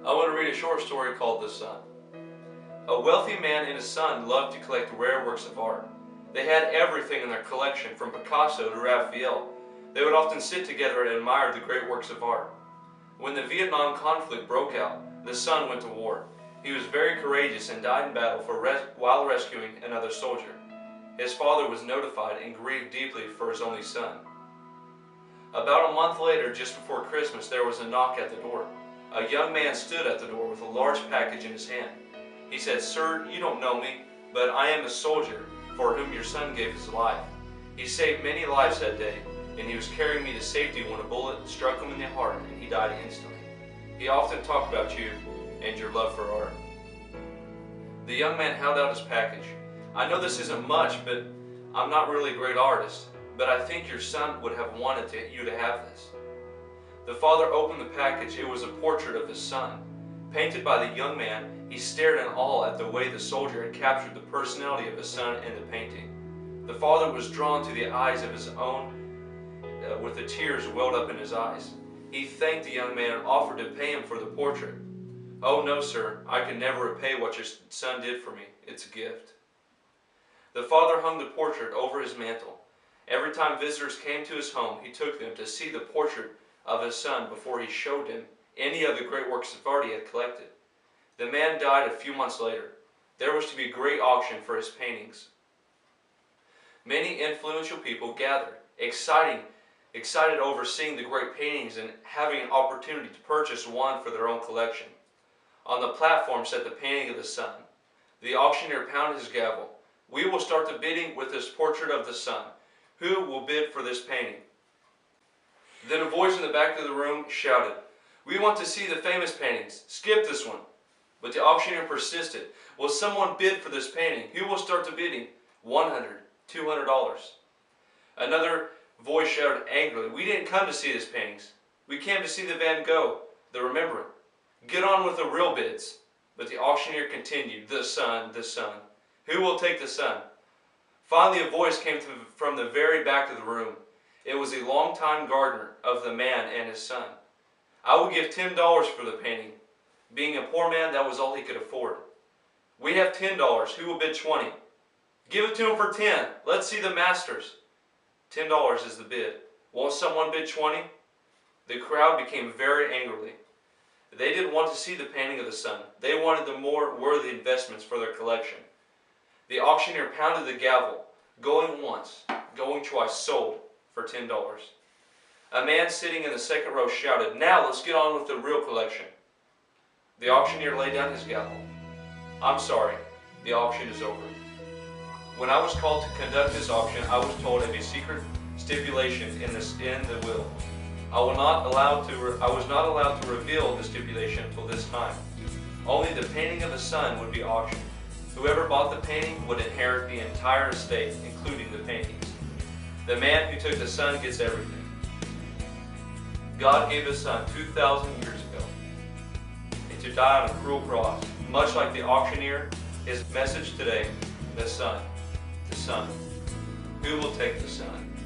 I want to read a short story called The Sun. A wealthy man and his son loved to collect rare works of art. They had everything in their collection, from Picasso to Raphael. They would often sit together and admire the great works of art. When the Vietnam conflict broke out, the son went to war. He was very courageous and died in battle while rescuing another soldier. His father was notified and grieved deeply for his only son. About a month later, just before Christmas, there was a knock at the door. A young man stood at the door with a large package in his hand. He said, "Sir, you don't know me, but I am a soldier for whom your son gave his life. He saved many lives that day, and he was carrying me to safety when a bullet struck him in the heart and he died instantly. He often talked about you and your love for art." The young man held out his package. "I know this isn't much, but I'm not really a great artist, but I think your son would have wanted you to have this." The father opened the package. It was a portrait of his son. Painted by the young man, he stared in awe at the way the soldier had captured the personality of his son in the painting. The father was drawn to the eyes of his own with the tears welled up in his eyes. He thanked the young man and offered to pay him for the portrait. "Oh no, sir, I can never repay what your son did for me. It's a gift." The father hung the portrait over his mantle. Every time visitors came to his home, he took them to see the portrait of his son before he showed them any of the great works of art he had collected. The man died a few months later. There was to be a great auction for his paintings. Many influential people gathered, excited over seeing the great paintings and having an opportunity to purchase one for their own collection. On the platform sat the painting of the sun. The auctioneer pounded his gavel. "We will start the bidding with this portrait of the sun. Who will bid for this painting?" Then a voice in the back of the room shouted, "We want to see the famous paintings. Skip this one." But the auctioneer persisted. "Will someone bid for this painting? Who will start the bidding?" $100, $200. Another voice shouted angrily, "We didn't come to see these paintings. We came to see the Van Gogh, the Remembrance. Get on with the real bids." But the auctioneer continued, "The sun, the sun. Who will take the sun?" Finally a voice came from the very back of the room. It was a longtime gardener of the man and his son. "I will give $10 for the painting." Being a poor man, that was all he could afford. "We have $10. Who will bid 20? "Give it to him for 10. Let's see the masters." $10 is the bid. "Won't someone bid 20? The crowd became very angry. They didn't want to see the painting of the sun. They wanted the more worthy investments for their collection. The auctioneer pounded the gavel. Going once, going twice, sold for $10. A man sitting in the second row shouted, "Now let's get on with the real collection." The auctioneer laid down his gavel. "I'm sorry, the auction is over. When I was called to conduct this auction, I was told of a secret stipulation in the will. I was not allowed to reveal the stipulation until this time. Only the painting of the sun would be auctioned. Whoever bought the painting would inherit the entire estate, including the paintings. The man who took the sun gets everything. God gave his son 2,000 years ago, and to die on a cruel cross, much like the auctioneer. His message today, the sun. Who will take the sun?"